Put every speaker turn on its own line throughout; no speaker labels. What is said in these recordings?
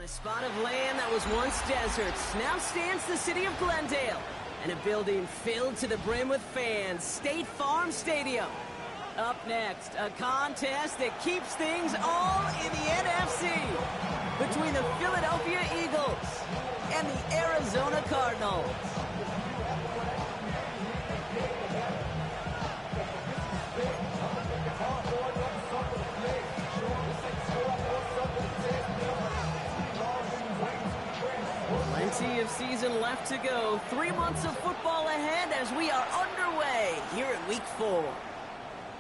a spot of land that was once deserts, now stands the city of Glendale, and a building filled to the brim with fans, State Farm Stadium. Up next, a contest that keeps things all in the NFC between the Philadelphia Eagles and the Arizona Cardinals. Plenty of season left to go. 3 months of football ahead as we are underway here in Week 4.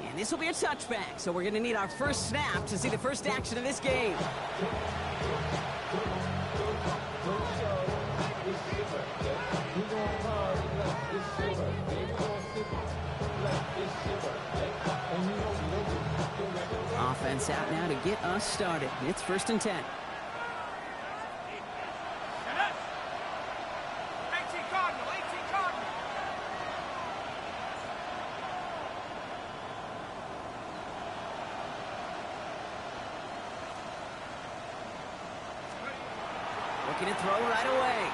And this will be a touchback, so we're going to need our first snap to see the first action of this game. Offense out now to get us started. It's 1st and 10. Looking to throw right away.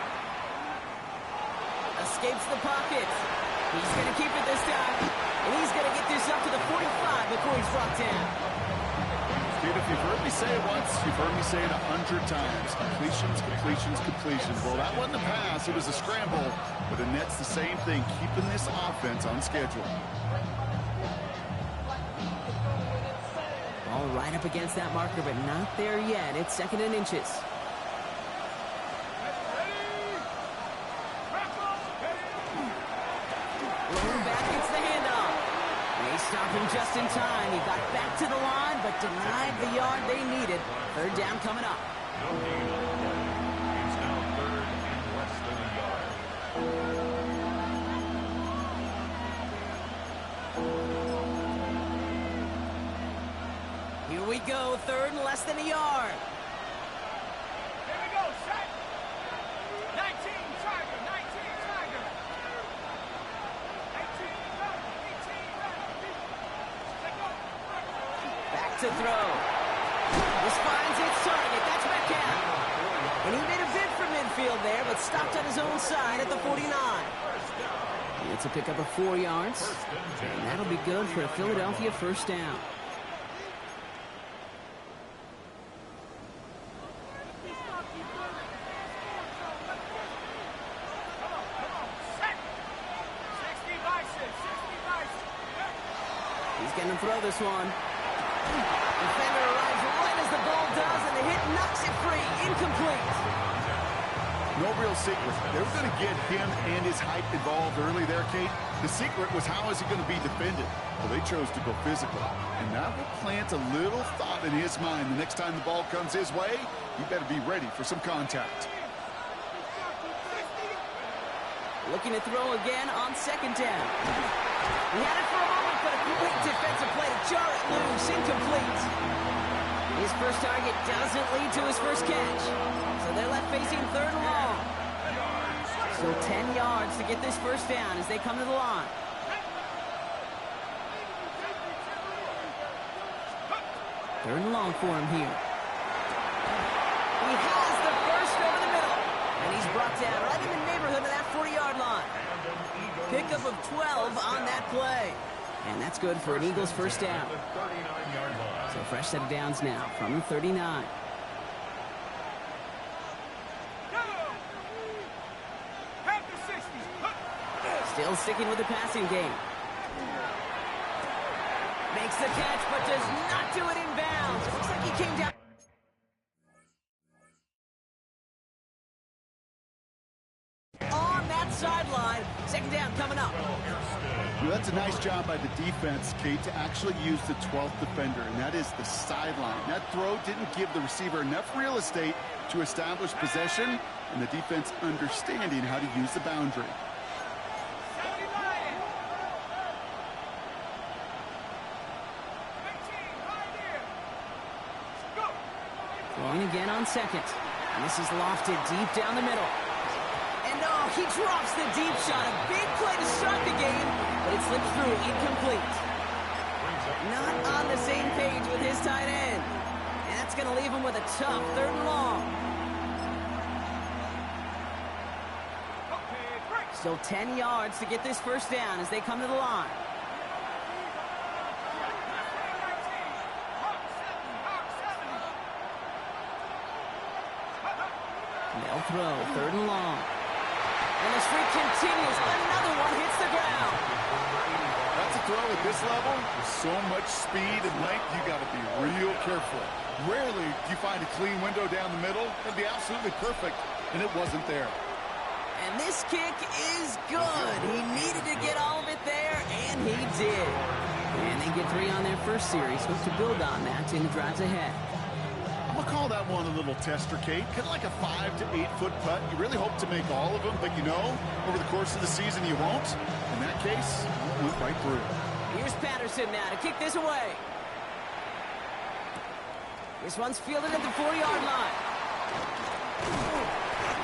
Escapes the pocket. He's going to keep it this time. And he's going to get this up to the 45 before he's brought down.
Dude, if you've heard me say it once, you've heard me say it 100 times. Completions, completions, completions. Well, that wasn't a pass. It was a scramble. But the net's the same thing, keeping this offense on schedule.
Ball right up against that marker, but not there yet. It's 2nd and inches. Just in time. He got back to the line, but denied the yard they needed. 3rd down coming up.
No gain on the play. It's now 3rd and less than a
yard. Here we go. 3rd and less than a yard.
Here we go. Set. 19 Tiger. 19 Tiger. 18 Tiger. 18 Tiger.
To throw. This finds its target. That's Metcalf. And he made a bid for midfield there, but stopped on his own side at the 49. It's a pickup of 4 yards. And that'll be good for a Philadelphia 1st down. He's going to throw this one. Defender arrives right as the ball does, and the hit knocks it free. Incomplete.
No real secret. They were going to get him and his height involved early there, Kate. The secret was how is he going to be defended? Well, they chose to go physical. And that will plant a little thought in his mind. The next time the ball comes his way, he better be ready for some contact.
Looking to throw again on 2nd down. He had it for a moment, but a great defensive play to jar it loose. Incomplete. His first target doesn't lead to his first catch. So they're left facing 3rd and long. So 10 yards to get this 1st down as they come to the line. 3rd and long for him here. He has the first over the middle. And he's brought down right in the neighborhood of that 40-yard line. Pickup of 12 on that play. And that's good for an Eagles 1st down. So fresh set of downs now from the 39. Still sticking with the passing game. Makes the catch, but does not do it in bounds. It looks like he came down. On that sideline. 2nd down coming up.
You know, that's a nice job by the defense, Kate, to actually use the 12th defender, and that is the sideline. That throw didn't give the receiver enough real estate to establish possession, and the defense understanding how to use the boundary.
Throwing again on 2nd. And this is lofted deep down the middle. And oh, he drops the deep shot. A big play to start the game, but it slips through incomplete. Not on the same page with his tight end. And that's going to leave him with a tough 3rd and long. Still 10 yards to get this first down as they come to the line. They'll throw, 3rd and long. And the streak continues. Another one hits the ground.
That's a throw at this level. With so much speed and length, you got to be real careful. Rarely do you find a clean window down the middle. It'd be absolutely perfect, and it wasn't there.
And this kick is good. He needed to get all of it there, and he did. And they get 3 on their first series. Hope to build on that in the drives ahead.
I'm going to call that one a little tester, Kate. Kind of like a 5 to 8 foot putt. You really hope to make all of them, but you know, over the course of the season, you won't. In that case, it went right through.
Here's Patterson now to kick this away. This one's fielded at the 4-yard line.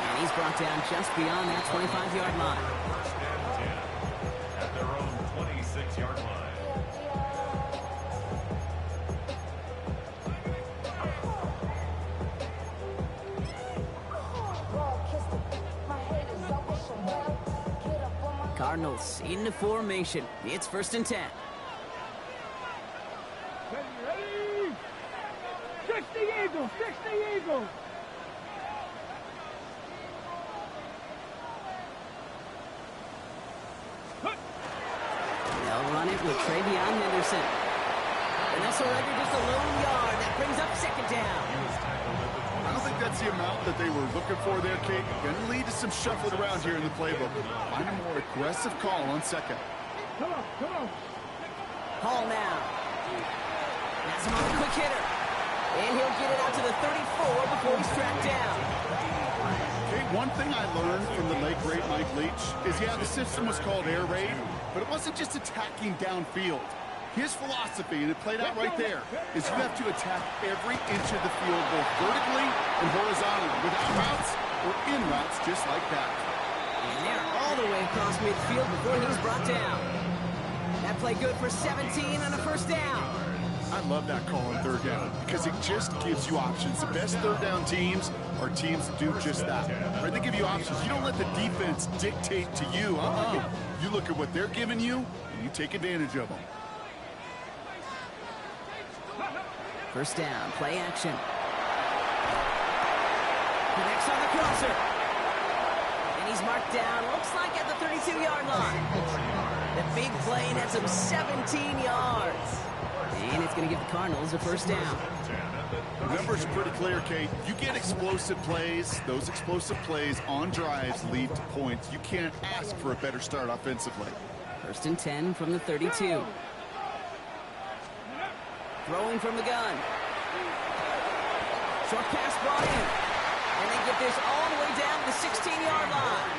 And he's brought down just beyond that 25-yard line.
First and 10 at their own 26-yard line.
Cardinals into formation. It's 1st and 10.
Ready? 60 Eagles, 60 Eagles.
They'll run it with Travion Henderson. Vanessa Rager just a lone yard. That brings up 2nd down.
I don't think that's the amount that they were looking for there, Kate. Going to lead to some shuffling around here in the playbook. Find a more aggressive call on 2nd.
Come on, come on.
Hall now. That's him on a quick hitter. And he'll get it out to the 34 before he's tracked down.
Kate, one thing I learned from the late great Mike Leach is, yeah, the system was called air raid, but it wasn't just attacking downfield. His philosophy, and it played out right there, is you have to attack every inch of the field, both vertically and horizontally, without routes or in routes just like that.
And they're all the way across midfield before he's brought down. That play good for 17 on a 1st down.
I love that call on 3rd down because it just gives you options. The best 3rd down teams are teams that do just that. Right? They give you options. You don't let the defense dictate to you. You look at what they're giving you, and you take advantage of them.
1st down, play action. Connects on the crosser. And he's marked down, looks like at the 32-yard line. The big play nets him 17 yards. And it's going to give the Cardinals a 1st down.
The numbers are pretty clear, Kate. You get explosive plays. Those explosive plays on drives lead to points. You can't ask for a better start offensively.
1st and 10 from the 32. Throwing from the gun. Short pass brought in. And they get this all the way down to the 16-yard line.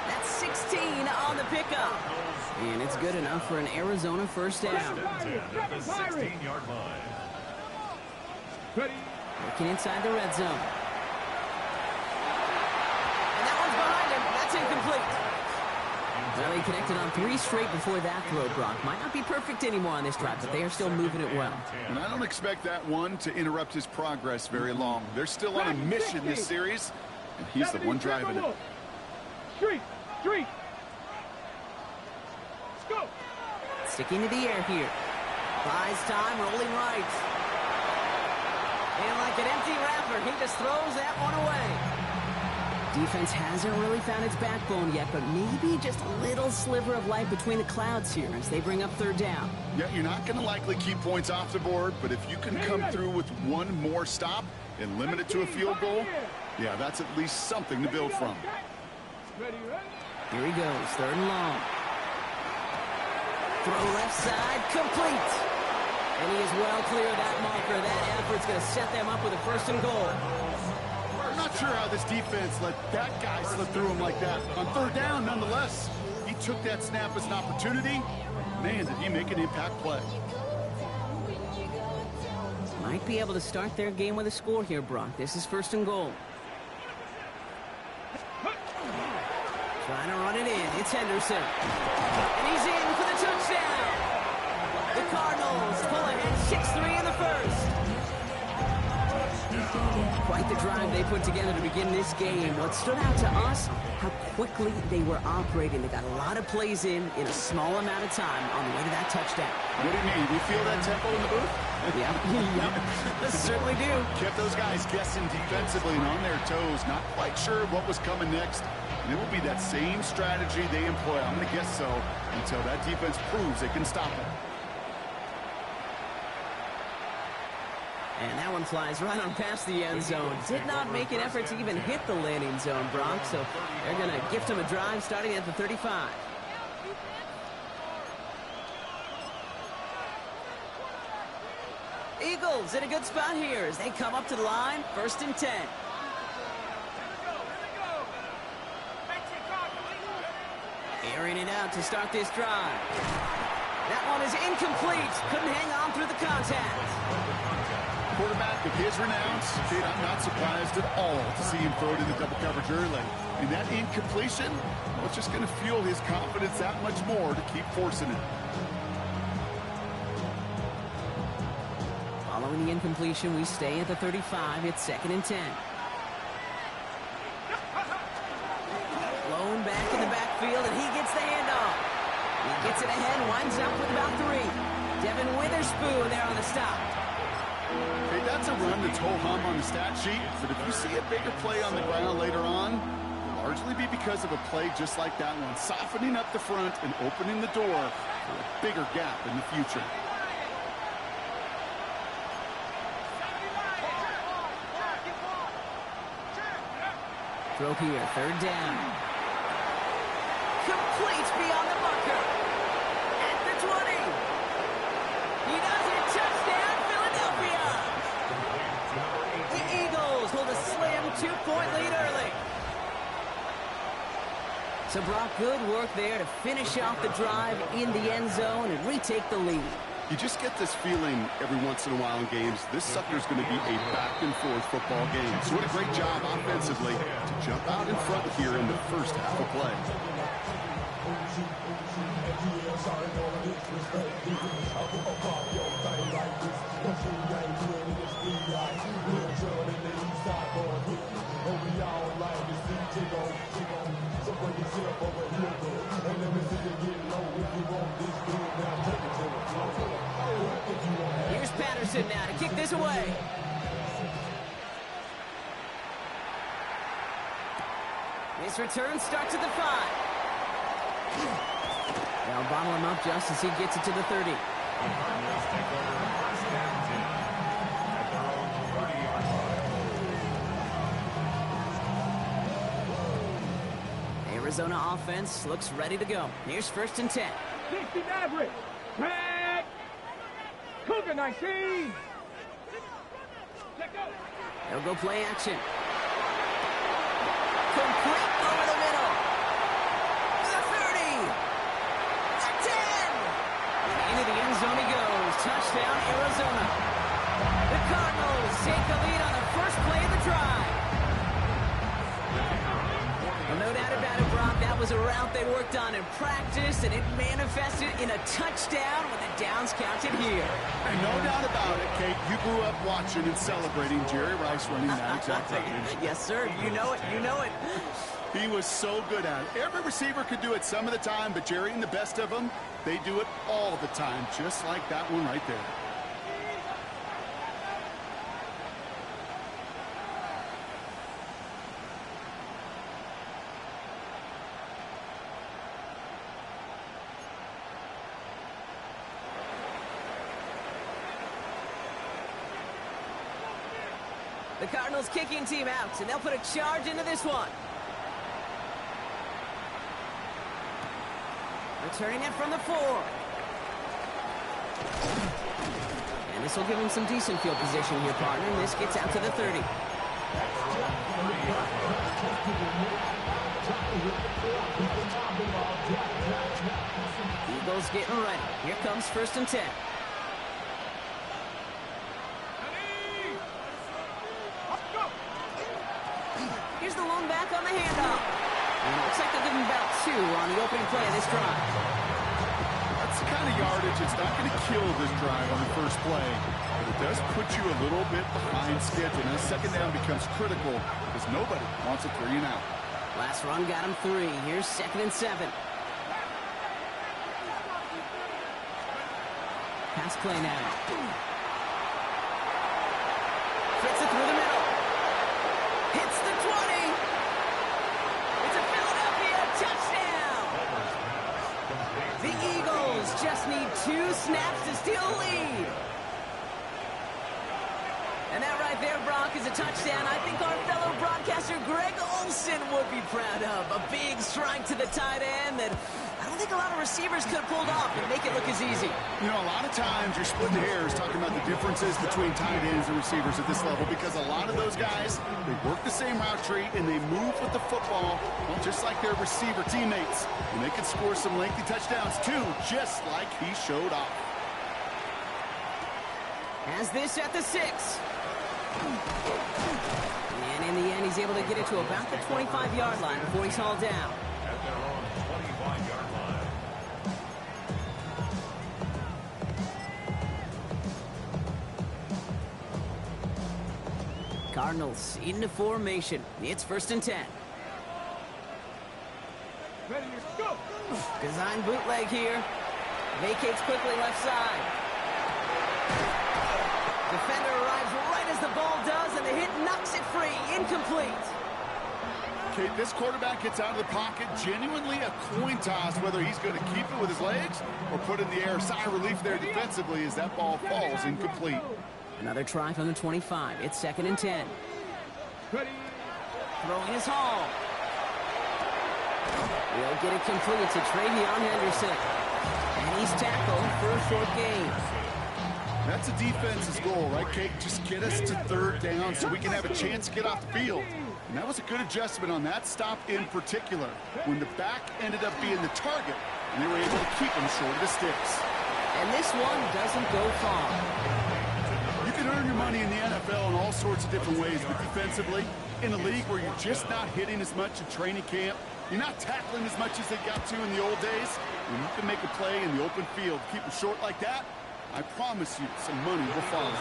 That's 16 on the pickup. And it's good enough for an Arizona 1st down.
At the 16-yard line.
Ready?
Looking inside the red zone. And that one's behind him. That's incomplete. Well, he connected on 3 straight before that throw, Brock. Might not be perfect anymore on this drive, but they are still moving it well.
And I don't expect that one to interrupt his progress very long. They're still on a mission this series, and he's the one driving it.
Street, street. Let's go.
Sticking to the air here. Buys time, rolling right. And like an empty wrapper, he just throws that one away. Defense hasn't really found its backbone yet, but maybe just a little sliver of light between the clouds here as they bring up 3rd down.
Yeah, you're not going to likely keep points off the board, but if you can come through with one more stop and limit it to a field goal, yeah, that's at least something to build from.
Ready, ready?
Here he goes, 3rd and long. Throw left side, complete. And he is well clear of that marker. That effort's going to set them up with a 1st and goal.
I'm not sure how this defense let that guy slip through him like that. On 3rd down, nonetheless, he took that snap as an opportunity. Man, did he make an impact play.
Might be able to start their game with a score here, Brock. This is 1st and goal. Trying to run it in. It's Henderson. And he's in for the touchdown. The Cardinals pull ahead 6-3 in the 1st. Quite the drive they put together to begin this game. What stood out to us, how quickly they were operating. They got a lot of plays in a small amount of time on the way to that touchdown.
What do you mean? You feel that tempo in the booth?
Yeah, certainly do.
Kept those guys guessing defensively and on their toes, not quite sure what was coming next. And it will be that same strategy they employ, I'm going to guess so, until that defense proves they can stop it.
And that one flies right on past the end zone. Did not make an effort to even hit the landing zone, Brock, so they're going to gift him a drive starting at the 35. Eagles in a good spot here as they come up to the line, 1st and 10. Airing it out to start this drive. That one is incomplete. Couldn't hang on through the contact.
Quarterback of his renown, Kate, I'm not surprised at all to see him throw it in the double coverage early. And that incompletion, well, it's just going to fuel his confidence that much more to keep forcing it.
Following the incompletion, we stay at the 35. It's 2nd and 10. Blown back in the backfield, and he gets the handoff. He gets it ahead, winds up with about 3. Devin Witherspoon there on the stop.
Hey, that's a run that's ho-hum on the stat sheet, but if you see a bigger play on the ground later on, it'll largely be because of a play just like that one, softening up the front and opening the door for a bigger gap in the future.
Throw here, 3rd down. Complete beyond the marker. At the 20. He does it. Touchdown, Philadelphia. The Eagles hold a slim 2-point lead early. So Brock, good work there to finish off the drive in the end zone and retake the lead.
You just get this feeling every once in a while in games, this sucker's going to be a back-and-forth football game. So what a great job offensively to jump out in front here in the first half of play.
Here's Patterson now to kick this away. This return starts at the 5. They'll bottle him up just as he gets it to the 30. Arizona offense looks ready to go. Here's 1st and 10.
60 Maverick. Tag. Cougar 19.
They'll go play action. Complete over the middle. The 30. The 10. Into the end zone he goes. Touchdown, Arizona. The Cardinals take the lead on the first play of the drive. Well, no doubt about it, Brock. That was a route they worked on in practice, and it manifested in a touchdown when the downs counted here.
And no doubt about it, Kate. You grew up watching and celebrating Jerry Rice running that exact route.
Yes, sir. You know it. You know it.
He was so good at it. Every receiver could do it some of the time, but Jerry and the best of them, they do it all the time, just like that one right there.
The Cardinals kicking team out, and they'll put a charge into this one. Returning it from the 4. And this will give him some decent field position here, partner. And this gets out to the 30. Eagles getting ready. Here comes 1st and 10. Here's the lone back on the handoff. And it looks like they'll give him about 2 on the opening play of this drive.
That's the kind of yardage. It's not going to kill this drive on the first play, but it does put you a little bit behind schedule. And the 2nd down becomes critical because nobody wants a 3 and out.
Last run got him 3. Here's 2nd and 7. Pass play now. Fits it through the middle. Hits the 20. It's a Philadelphia touchdown. The Eagles just need 2 snaps to steal a lead. And that right there, Brock, is a touchdown I think our fellow broadcaster Greg Olsen would be proud of. A big strike to the tight end that I don't think a lot of receivers could have pulled off and make it look as easy.
You know, a lot of times you're splitting hairs talking about the differences between tight ends and receivers at this level because a lot of those guys, they work the same route tree and they move with the football, well, just like their receiver teammates. And they can score some lengthy touchdowns too, just like he showed off.
Has this at the 6. And in the end, he's able to get it to about the 25-yard line before he's hauled down.
At their own 25-yard line.
Cardinals into formation. It's 1st and 10.
Ready to go.
Design bootleg here. Vacates quickly left side. Defender arrives right as the ball does, and the hit knocks it free. Incomplete.
Okay, this quarterback gets out of the pocket. Genuinely a coin toss whether he's going to keep it with his legs or put it in the air. Sigh of relief there defensively as that ball falls incomplete.
Another try from the 25. It's 2nd and 10.
Ready.
Throwing his Hall. Will get it complete to Travion Henderson. And he's tackled for a short gain.
That's a defense's goal, right, Kate? Just get us to 3rd down so we can have a chance to get off the field. And that was a good adjustment on that stop in particular, when the back ended up being the target, and they were able to keep him short of the sticks.
And this one doesn't go far.
You can earn your money in the NFL in all sorts of different ways, but defensively, in a league where you're just not hitting as much in training camp, you're not tackling as much as they got to in the old days, when you can make a play in the open field, keep them short like that, I promise you some money will follow.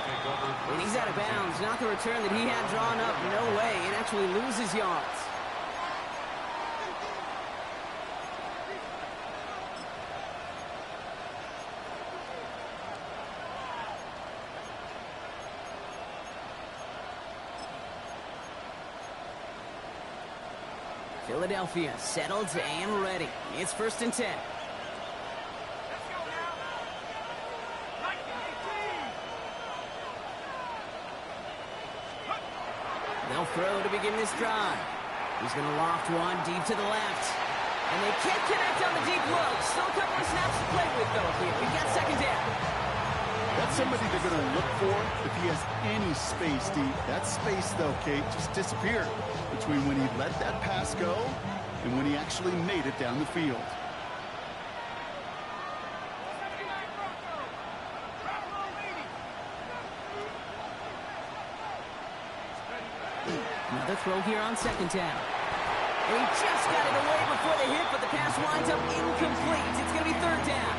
And he's out of bounds. Not the return that he had drawn up. No way. It actually loses yards. Philadelphia settled and ready. It's 1st and 10. They'll throw to begin this drive. He's going to loft one deep to the left. And they can't connect on the deep look. Still a couple of snaps to play with, though, here. We've got 2nd down.
That's somebody they're going to look for if he has any space deep. That space, though, Kate, just disappeared between when he let that pass go and when he actually made it down the field.
Another throw here on 2nd down. And he just got it away before the hit, but the pass winds up incomplete. It's going to be 3rd down.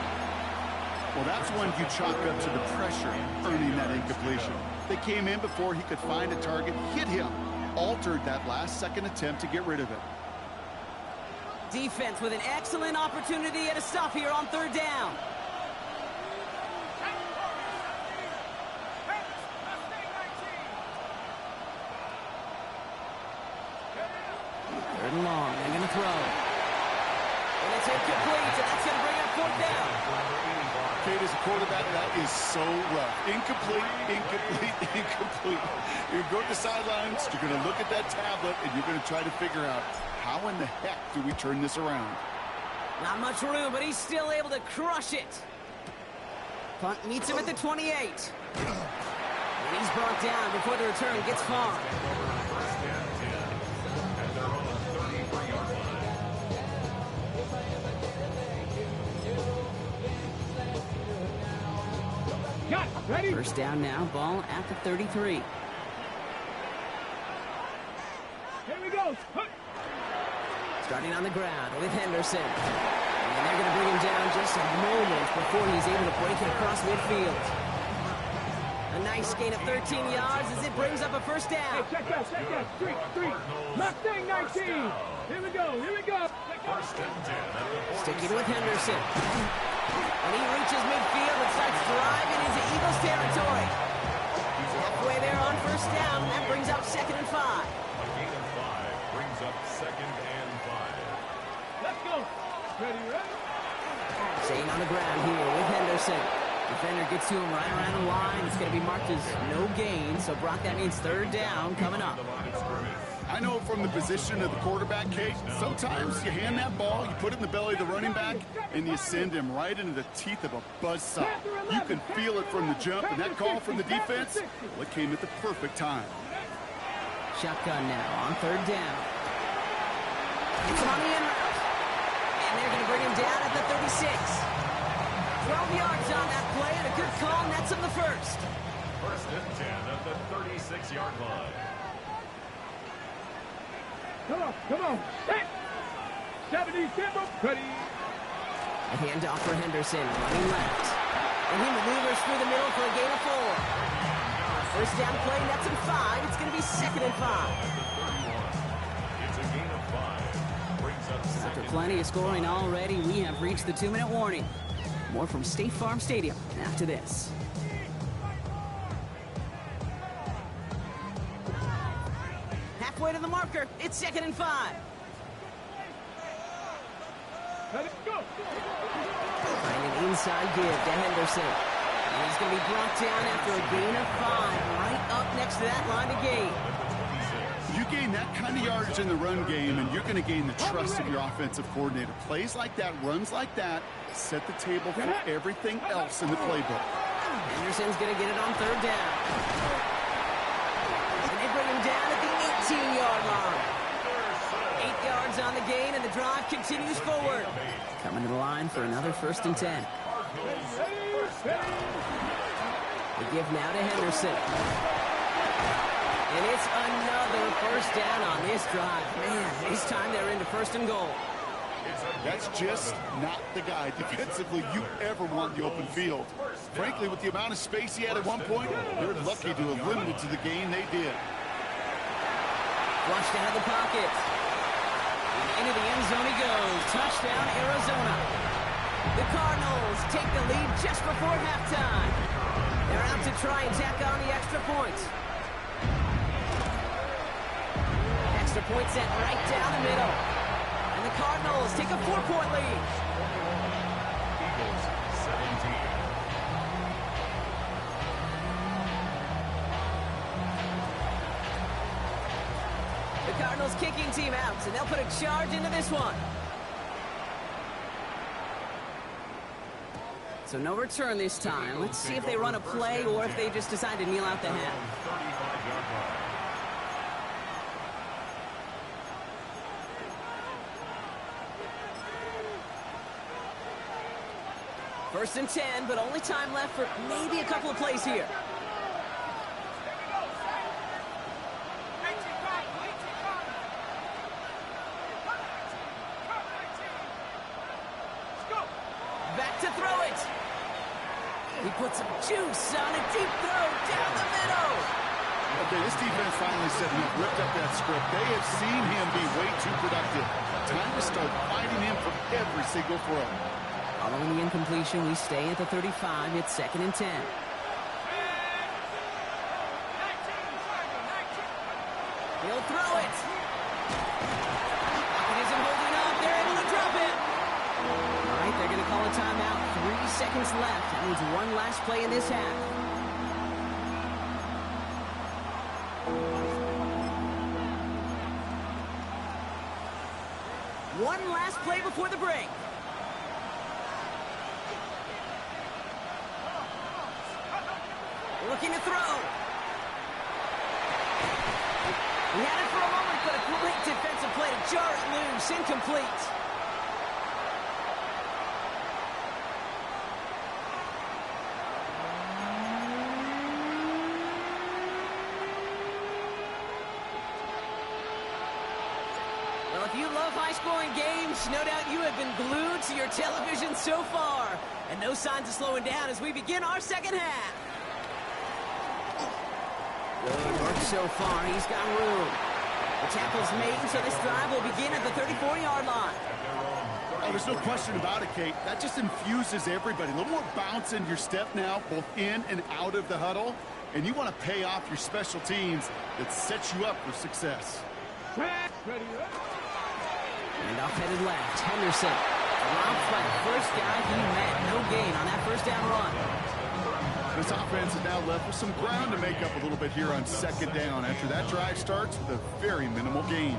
Well, that's one you chalk up to the pressure earning that incompletion. They came in before he could find a target, hit him, altered that last-second attempt to get rid of it.
Defense with an excellent opportunity at a stop here on 3rd down. Third and long. They're going to throw. And it's incomplete, and that's going to bring up 4th down.
Kate, as a quarterback, that is so rough. Incomplete, incomplete, incomplete. You're going to the sidelines, you're going to look at that tablet, and you're going to try to figure out how in the heck do we turn this around.
Not much room, but he's still able to crush it. Punt meets him at the 28. And he's brought down before the return gets far.
Ready?
1st down now, ball at the 33.
Here we go.
Starting on the ground with Henderson. And they're going to bring him down just a moment before he's able to break it across midfield. A nice gain of 13 yards as it brings up a first
Hey,
down.
check that. Street. Mustang 19. Here we go.
First and 10 at the
Sticking with Henderson. And he reaches midfield and starts driving into Eagles territory. He's halfway there on first down. That brings up 2nd and 5.
A gain of 5 brings up 2nd and 5.
Let's go. Ready?
Staying on the ground here with Henderson. Defender gets to him right around the line. It's going to be marked as no gain. So, Brock, that means 3rd down coming up.
The line of scrimmage.
I know from the position of the quarterback, Kate, sometimes you hand that ball, you put it in the belly of the running back, and you send him right into the teeth of a buzzsaw. You can feel it from the jump, and that call from the defense, well, it came at the perfect time.
Shotgun now on 3rd down. It's on the in route. And they're going to bring him down at the 36. 12 yards on that play, and a good call nets him the first.
First and 10 at the 36-yard line.
Come on. Hey. 70 tempo. Ready?
A handoff for Henderson, running left. And he maneuvers through the middle for a gain of 4. First down play, nets him 5. It's going to be 2nd and 5.
It's a gain of 5. Brings up
After
2nd.
plenty of scoring already, we have reached the 2-minute warning. More from State Farm Stadium after this. Halfway to the marker, it's 2nd and 5.
Let's go.
And an inside give to Henderson. And he's going to be brought down after a gain of 5, right up next to that line of gain.
You gain that kind of yardage in the run game, and you're going to gain the trust of your offensive coordinator. Plays like that, runs like that, set the table for everything else in the playbook.
Henderson's going to get it on 3rd down. And they bring him down at the 18-yard line. 8 yards on the gain, and the drive continues forward. Coming to the line for another 1st and 10. The give now to Henderson. And it's another first down on this drive. Man, this time they're into 1st and goal.
That's just not the guy defensively you ever want in the open field. Frankly, with the amount of space he had at one point, they're lucky to have limited to the gain they did.
Flushed out of the pocket. And into the end zone he goes. Touchdown, Arizona. The Cardinals take the lead just before halftime. They're out to try and tack on the extra point. Extra point set right down the middle. And the Cardinals take a 4-point lead.
Eagles 17.
The Cardinals kicking team out, and they'll put a charge into this one. So no return this time. Let's see if they run a play or if they just decide to kneel out the half.
35-yard line.
First and 10, but only time left for maybe a couple of plays here. Back to throw it. He puts some juice on a deep throw down the middle.
Okay, this defense finally said enough, ripped up that script. They have seen him be way too productive. Time to start fighting him for every single throw.
Following the incompletion, we stay at the 35. It's 2nd and 10. He'll throw it. It isn't holding up. They're able to drop it. All right, they're going to call a timeout. 3 seconds left. That means one last play in this half. One last play before the break. Looking to throw. He had it for a moment, but a great defensive play to jar it loose. Incomplete. Well, if you love high-scoring games, no doubt you have been glued to your television so far. And no signs of slowing down as we begin our second half. so far. He's got room. The tackle's made, so this drive will begin at the 34-yard line.
Oh, there's no question about it, Kate. That just infuses everybody. A little more bounce in your step now, both in and out of the huddle. And you want to pay off your special teams that sets you up for success.
Ready,
And off headed left, Henderson. Dropped by the first guy he met. No gain on that first down run.
This offense is now left with some ground to make up a little bit here on second down after that drive starts with a very minimal gain.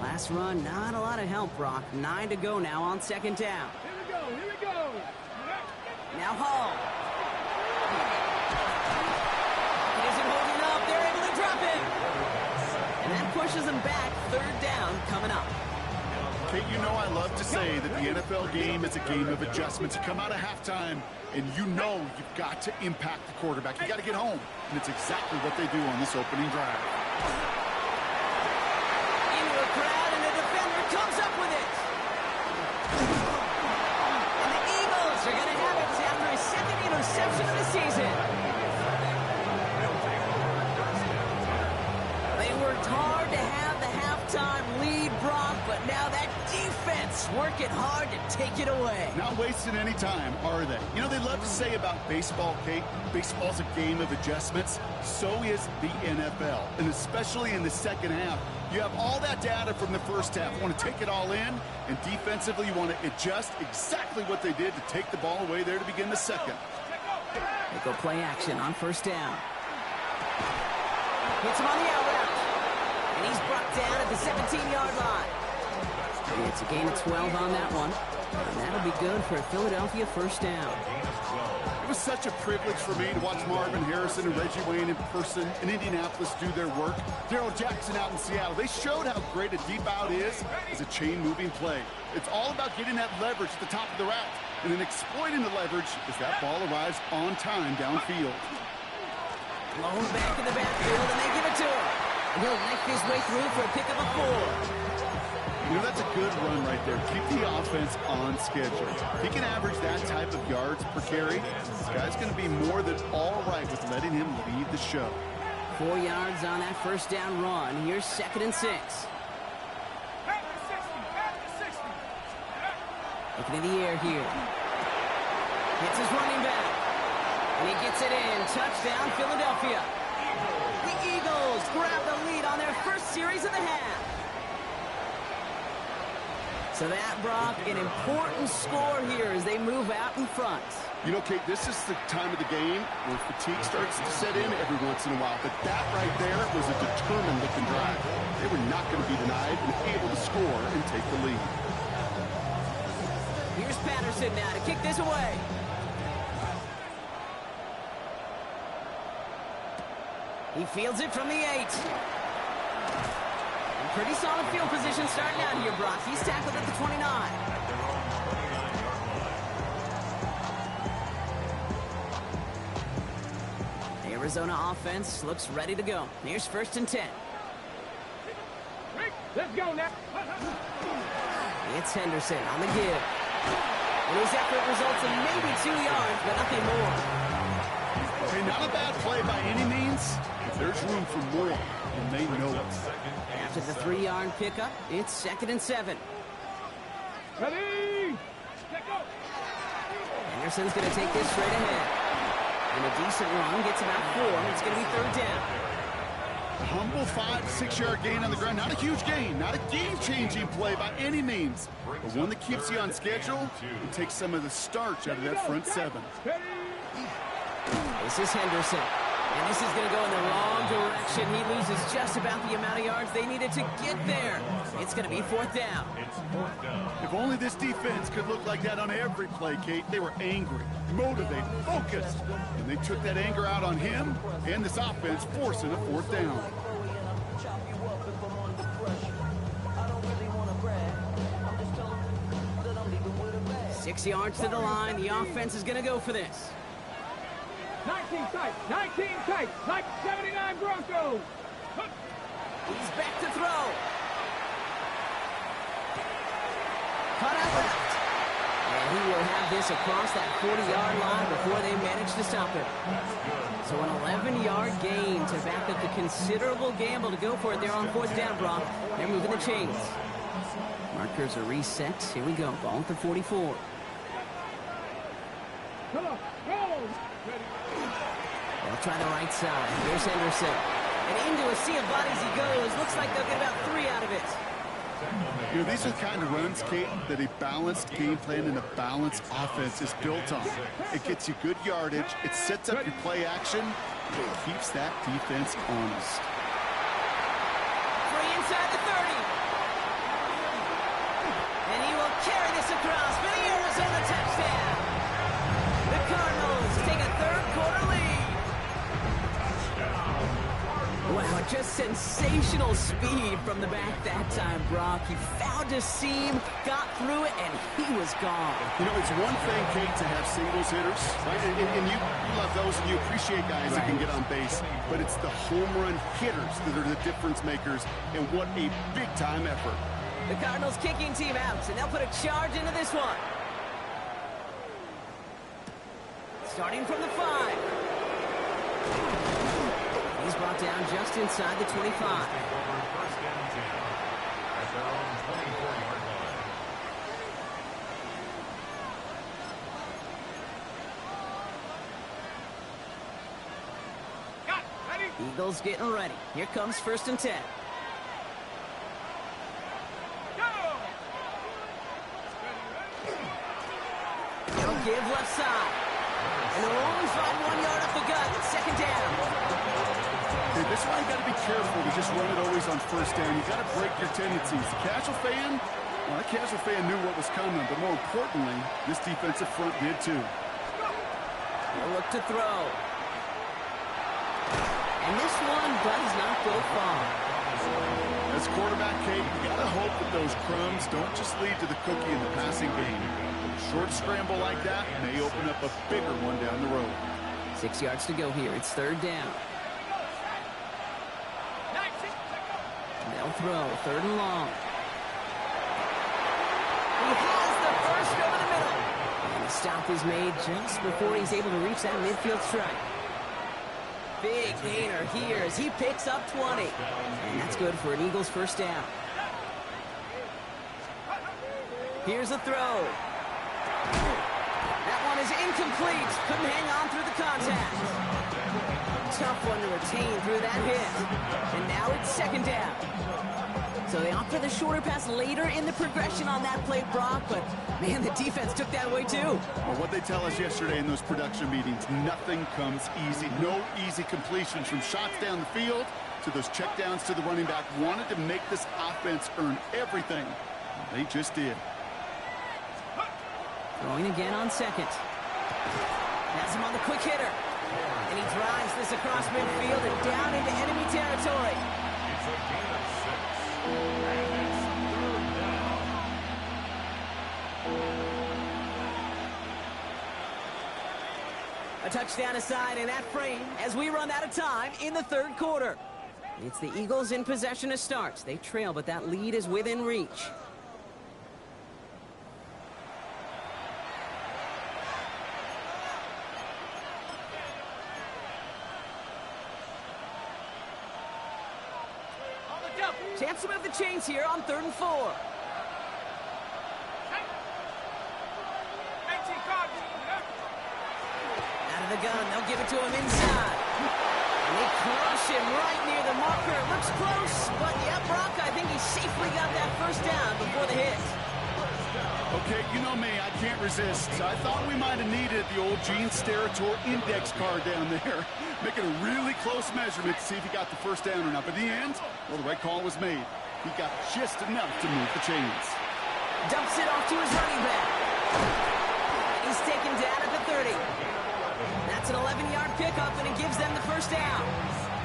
Last run, not a lot of help, Brock. 9 to go now on second down.
Here we go.
Now Hall. He isn't holding up. They're able to drop him. And that pushes him back. Third down coming up.
Kate, you know I love to say that the NFL game is a game of adjustments. You come out of halftime, and you know you've got to impact the quarterback. You got to get home, and it's exactly what they do on this opening drive.
Into a crowd, and the defender comes up with it. And the Eagles are going to have it after his second interception of the season. They worked hard to have the halftime lead, Brock, but now that defense working hard to take it away.
Not wasting any time, are they? You know, they love to say about baseball, Kate, baseball's a game of adjustments. So is the NFL, and especially in the second half. You have all that data from the first half. You want to take it all in, and defensively you want to adjust exactly what they did to take the ball away there to begin the second.
They go play action on first down. Hits him on the out route. And he's brought down at the 17-yard line. And it's a gain of 12 on that one. And that'll be good for a Philadelphia first down.
It was such a privilege for me to watch Marvin Harrison and Reggie Wayne in person in Indianapolis do their work. Darrell Jackson out in Seattle. They showed how great a deep out is as a chain-moving play. It's all about getting that leverage at the top of the route and then exploiting the leverage as that ball arrives on time downfield.
Blown back in the backfield, and they give it to him. And he'll knife his way through for a pickup of 4.
You know, that's a good run right there. Keep the offense on schedule. If he can average that type of yards per carry, this guy's going to be more than all right with letting him lead the show.
4 yards on that first down run. Here's 2nd and 6. Looking in the air here. Hits his running back. And he gets it in. Touchdown, Philadelphia. The Eagles grab the lead on their first series of the half. So that, Brock, an important score here as they move out in front.
You know, Kate, this is the time of the game where fatigue starts to set in every once in a while. But that right there was a determined-looking drive. They were not going to be denied and able to score and take the lead.
Here's Patterson now to kick this away. He fields it from the 8. Pretty solid field position starting out here, Brock. He's tackled at the 29. The Arizona offense looks ready to go. Here's 1st and 10.
Let's go now.
It's Henderson on the give. And his effort results in maybe 2 yards, but nothing more.
Okay, not a bad play by any means, but there's room for more, and they know it.
After the 3-yard pickup, it's 2nd and 7.
Ready? Let go.
Anderson's going to take this straight ahead. And a decent run gets about 4. It's going to be 3rd down.
A humble 5 to 6 yard gain on the ground. Not a huge gain, not a game-changing play by any means, but one that keeps you on schedule and takes some of the starch out of that front 7.
This is Henderson. And this is going to go in the wrong direction. He loses just about the amount of yards they needed to get there. It's going to be 4th down.
If only this defense could look like that on every play, Kate. They were angry, motivated, focused. And they took that anger out on him and this offense, forcing a 4th down.
Six yards to the line. The offense is going to go for this.
19 tight, 19 tight, like 79 Broncos.
He's back to throw. Cut out left. And he will have this across that 40-yard line before they managed to stop it. So an 11-yard gain to back up the considerable gamble to go for it there on 4th down, Brock. They're moving the chains. Markers are reset. Here we go. Ball at the 44.
Come on, go!
They'll try the right side. Here's Henderson. And into a sea of bodies he goes. Looks like they'll get about 3 out of it.
You know, these are the kind of runs, Kate, that a balanced game plan and a balanced offense is built on. It gets you good yardage. It sets up your play action. It keeps that defense honest.
Free inside the 30. And he will carry this across for the Arizona touchdown. The Cardinals take a third-quarter lead. Wow, just sensational speed from the back that time, Brock. He found a seam, got through it, and he was gone.
You know, it's one thing, Kate, to have singles hitters, right? And you love those, and you appreciate guys that can get on base. But it's the home run hitters that are the difference makers, and what a big-time effort.
The Cardinals kicking team out, and they'll put a charge into this one. Starting from the 5. He's brought down just inside the 25.
First and 10 at their own 24-yard line.
Eagles getting ready. Here comes 1st and 10. They'll give left side. And they'll only find 1 yard up the gut. 2nd down.
Okay, this is why you got to be careful to just run it always on 1st down. You got to break your tendencies. The casual fan, well, that casual fan knew what was coming, but more importantly, this defensive front did too.
They'll look to throw. And this one does not go far.
As quarterback, Kate, you got to hope that those crumbs don't just lead to the cookie in the passing game. A short scramble like that may open up a bigger one down the road.
6 yards to go here. It's 3rd down. They'll throw. 3rd and long. He has the first over the middle. And the stop is made just before he's able to reach that midfield strike. Big gainer here as he picks up 20. And that's good for an Eagles 1st down. Here's a throw. That one is incomplete. Couldn't hang on through the contact. Tough one to retain through that hit. And now it's 2nd down. So they opt for the shorter pass later in the progression on that play, Brock, but man, the defense took that away too.
Well, what they tell us yesterday in those production meetings, nothing comes easy. No easy completions from shots down the field to those checkdowns to the running back. Wanted to make this offense earn everything. They just did.
Throwing again on 2nd. Has him on the quick hitter. And he drives this across midfield and down into enemy territory.
It's a gain of 6. And it's 3rd down.
A touchdown aside in that frame as we run out of time in the 3rd quarter. It's the Eagles in possession to start. They trail, but that lead is within reach. Chance to move the chains here on 3rd and 4. Out of the gun, they'll give it to him inside. And they crush him right near the marker. It looks close, but yeah, Brock, I think he safely got that 1st down before the hit.
Okay, you know me, I can't resist. I thought we might have needed the old Gene Steratore index card down there. Making a really close measurement to see if he got the 1st down or not. But in the end, well, the right call was made. He got just enough to move the chains.
Dumps it off to his running back. He's taken down at the 30. That's an 11-yard pickup, and it gives them the 1st down.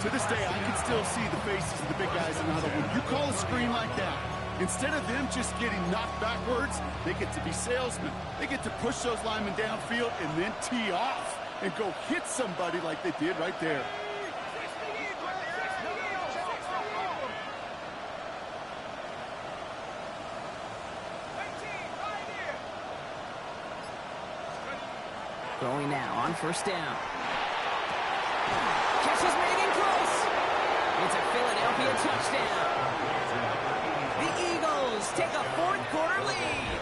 To this day, I can still see the faces of the big guys in the huddle. When you call a screen like that, instead of them just getting knocked backwards, they get to be salesmen. They get to push those linemen downfield and then tee off and go hit somebody like they did right there.
Throwing now on first down. Catch is made in close. It's a Philadelphia touchdown. The Eagles take a fourth-quarter lead.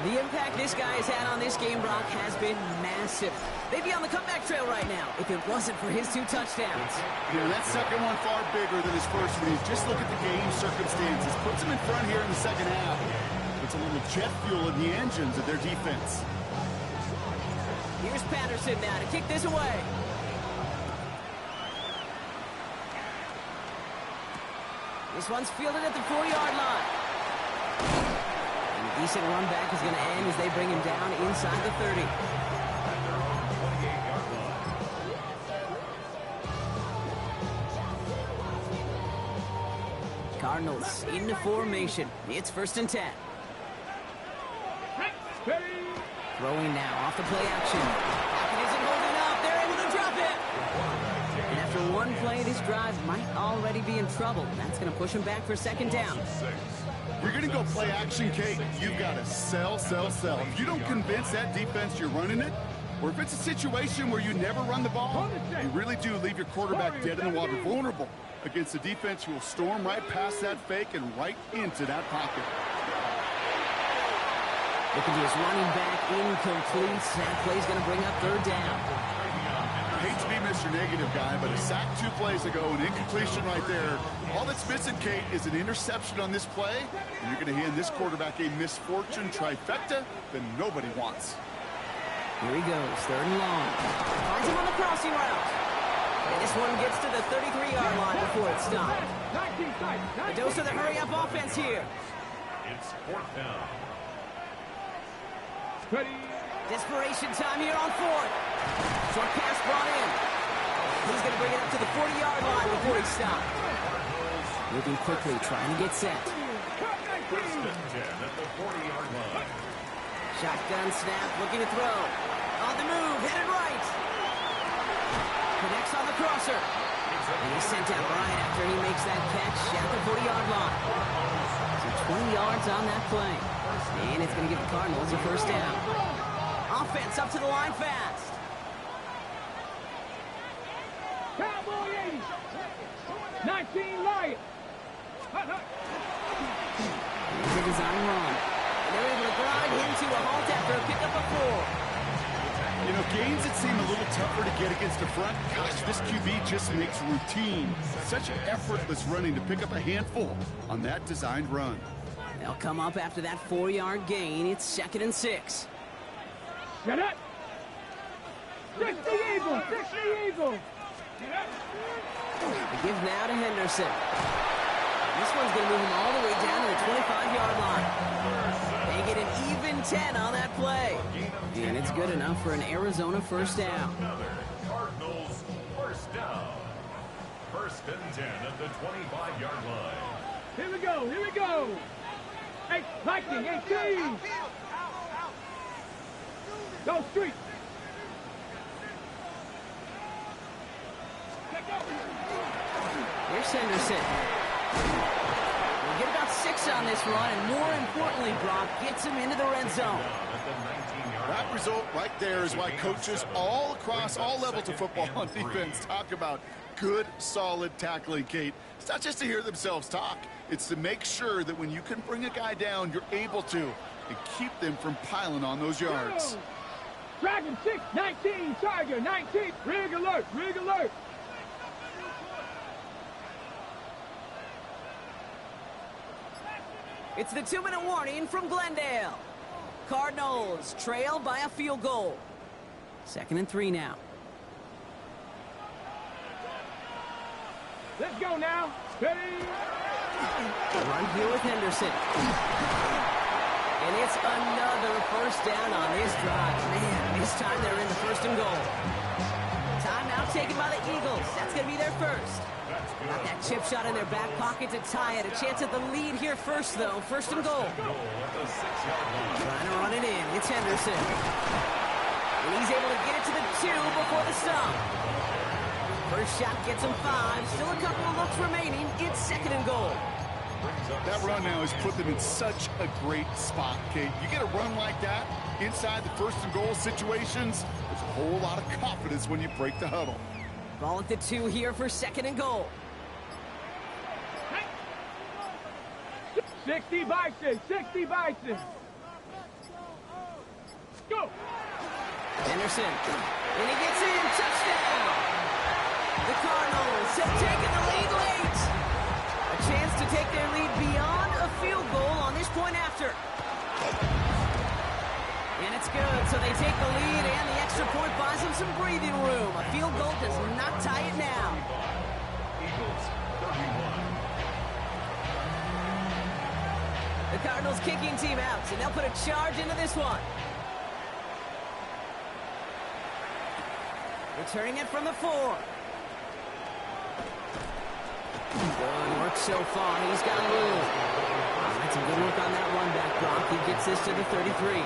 The impact this guy has had on this game, Brock, has been massive. They'd be on the comeback trail right now if it wasn't for his 2 touchdowns.
Yeah, that second one far bigger than his first one. Just look at the game circumstances. Puts him in front here in the second half. Puts a little jet fuel in the engines of their defense.
Here's Patterson now to kick this away. This one's fielded at the 4-yard line. And a decent run back is going to end as they bring him down inside the 30. Cardinals into formation. It's 1st and 10. Throwing now off the play action. Pocket isn't holding up. They're able to drop it. And after one play, this drive might already be in trouble. That's going to push him back for 2nd down.
If you're going to go play action, Kate, you've got to sell. If you don't convince that defense you're running it, or if it's a situation where you never run the ball, you really do leave your quarterback dead in the water, vulnerable against a defense who will storm right past that fake and right into that pocket.
Looking to his running back, incomplete. That play's going to bring up 3rd down.
Hate to be Mr. Negative guy, but a sack 2 plays ago, an incompletion right there. All that's missing, Kate, is an interception on this play, and you're going to hand this quarterback a misfortune trifecta that nobody wants.
Here he goes, 3rd and long. Finds him on the crossing route. And this one gets to the 33-yard line before it stops. A dose of the hurry-up offense here.
It's 4th down.
Desperation time here on 4th. Short pass brought in. He's going to bring it up to the 40-yard line before he stops. Moving quickly, trying to get set.
1st and 10 at the 40-yard line.
Shotgun snap, looking to throw. On the move, headed right. Connects on the crosser. And he's sent out right after he makes that catch at the 40-yard line. So 20 yards on that play. And it's going to give the Cardinals a 1st down. Offense up to the line fast.
Cowboy 80. 19 Lions.
Here's a design run. And they're able to grind into a halt after a pickup of 4.
You know, games that seem a little tougher to get against the front, gosh, this QB just makes routine. Such effortless running to pick up a handful on that designed run.
They'll come up after that 4-yard gain. It's 2nd and 6.
Get up. 60 Eagles. 60 Eagles.
The give now to Henderson. This one's going to move him all the way down to the 25-yard line. They get an even 10 on that play. And it's good enough for an Arizona 1st down.
Cardinals 1st down. 1st and 10 at the 25-yard line.
Here we go. Here we go. Hey, Viking 18. Go street.
Here's Henderson. We'll get about 6 on this run, and more importantly, Brock gets him into the red zone.
That result right there is why coaches all across all levels of football on defense talk about good, solid tackling, Kate. It's not just to hear themselves talk. It's to make sure that when you can bring a guy down, you're able to, and keep them from piling on those yards.
Dragon 6, 19, Tiger 19. Rig alert, rig alert.
It's the 2-minute warning from Glendale. Cardinals trail by a field goal. 2nd and 3 now.
Let's go now. Ready?
Run here with Henderson. And it's another 1st down on this drive. Man, this time they're in the 1st and goal. Timeout taken by the Eagles. That's going to be their first. Got that chip shot in their back pocket to tie it. A chance at the lead here first, though. 1st and goal. Trying to run it in. It's Henderson. And he's able to get it to the 2 before the stop. First shot gets him 5. Still a couple of looks remaining. It's 2nd and goal.
That run now has put them in such a great spot, Kate. You get a run like that, Inside the first and goal situations, there's a whole lot of confidence when you break the huddle.
Ball at the 2 here for 2nd and goal.
60 Bison, 60 Bison. Go.
Henderson, and he gets in, touchdown! The Cardinals have taken the lead late. A chance to take their lead beyond a field goal on this point after. And it's good, so they take the lead, and the extra point buys them some breathing room. A field goal does not tie it now.
Eagles, 31.
The Cardinals kicking team out, and they'll put a charge into this one. Returning it from the 4. Good work so far. He's got room. All right, some good work on that run back, Gronk. He gets this to the 33.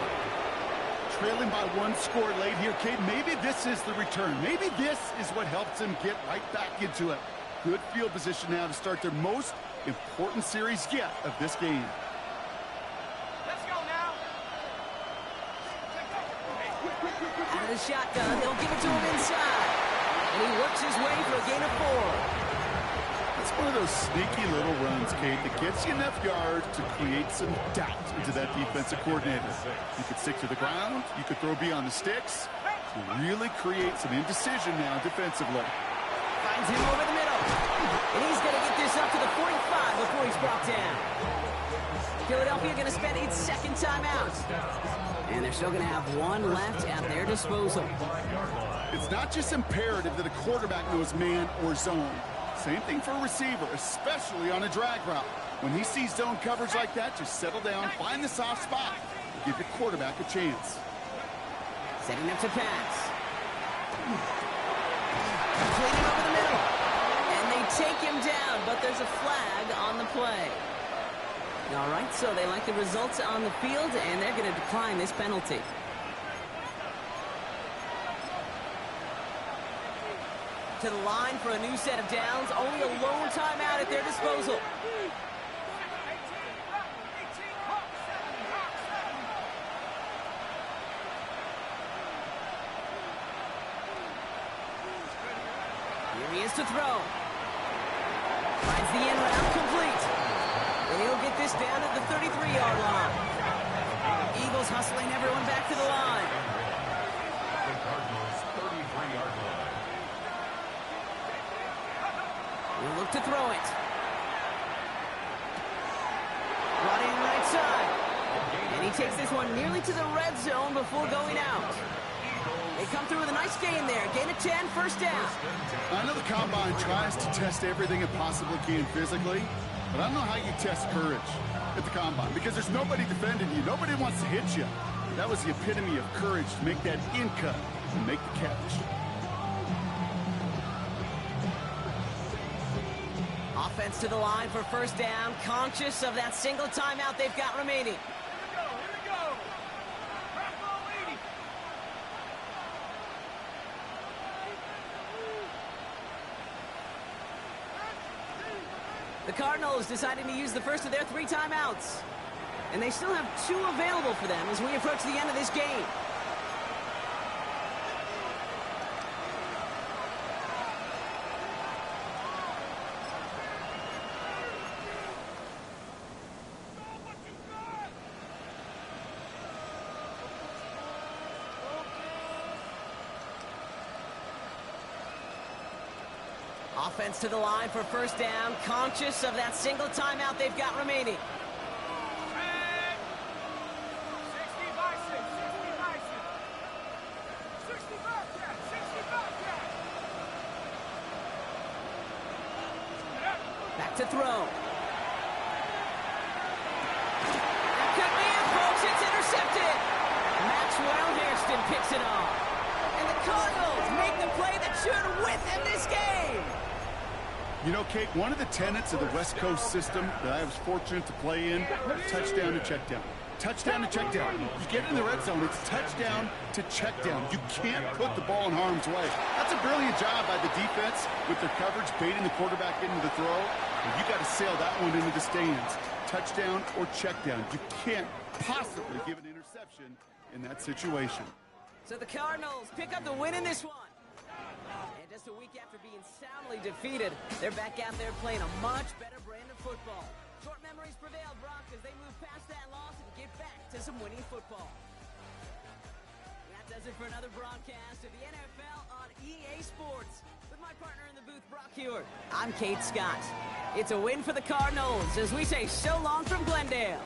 Trailing by 1 score late here, Kate. Maybe this is the return. Maybe this is what helps them get right back into it. Good field position now to start their most important series yet of this game.
Let's go now.
Out of the shotgun, they'll give it to him inside. And he works his way for a gain of 4.
It's one of those sneaky little runs, Kate, that gets you enough yards to create some doubt into that defensive coordinator. You could stick to the ground, you could throw beyond the sticks, to really create some indecision now defensively.
Finds him over the middle. And he's going to get this up to the 45 before he's brought down. Philadelphia going to spend its 2nd timeout. And they're still going to have 1 left at their disposal.
It's not just imperative that a quarterback knows man or zone. Same thing for a receiver, especially on a drag route. When he sees zone coverage like that, just settle down, find the soft spot, and give your quarterback a chance.
Setting up to pass. Completing over the middle. And they take him down, but there's a flag on the play. All right, so they like the results on the field, and they're going to decline this penalty. To the line for a new set of downs. Only a lone timeout at their disposal. Here he is to throw. Finds the end round complete. And he'll get this down at the 33-yard line. Eagles hustling everyone back to the line.
The Cardinals, 33-yard line.
We'll look to throw it. Brought in right side. And he takes this one nearly to the red zone before going out. They come through with a nice gain there. Gain of 10, 1st down.
I know the Combine tries to test everything it possibly can physically, but I don't know how you test courage at the Combine because there's nobody defending you. Nobody wants to hit you. That was the epitome of courage to make that in cut and make the catch.
Offense to the line for 1st down, conscious of that single timeout they've got remaining.
Here we go. Bravo 80.
The Cardinals deciding to use the first of their 3 timeouts. And they still have 2 available for them as we approach the end of this game. Offense to the line for 1st down, conscious of that single timeout they've got remaining.
60 Bison, 60 Bison. 60 Bobcat, 60 Bobcat.
Back to throw. That could be it, folks. It's intercepted. Maxwell Hairston picks it off. And the Cardinals make the play that should win them this game.
You know, Kate, one of the tenets of the West Coast system that I was fortunate to play in, touchdown to check down. Touchdown to check down. You get in the red zone, it's touchdown to check down. You can't put the ball in harm's way. That's a brilliant job by the defense with their coverage, baiting the quarterback into the throw. And you got to sail that one into the stands. Touchdown or check down. You can't possibly give an interception in that situation.
So the Cardinals pick up the win in this one. And just a week after being soundly defeated, they're back out there playing a much better brand of football. Short memories prevail, Brock, as they move past that loss and get back to some winning football. That does it for another broadcast of the NFL on EA Sports. With my partner in the booth, Brock Hewitt, I'm Kate Scott. It's a win for the Cardinals as we say so long from Glendale.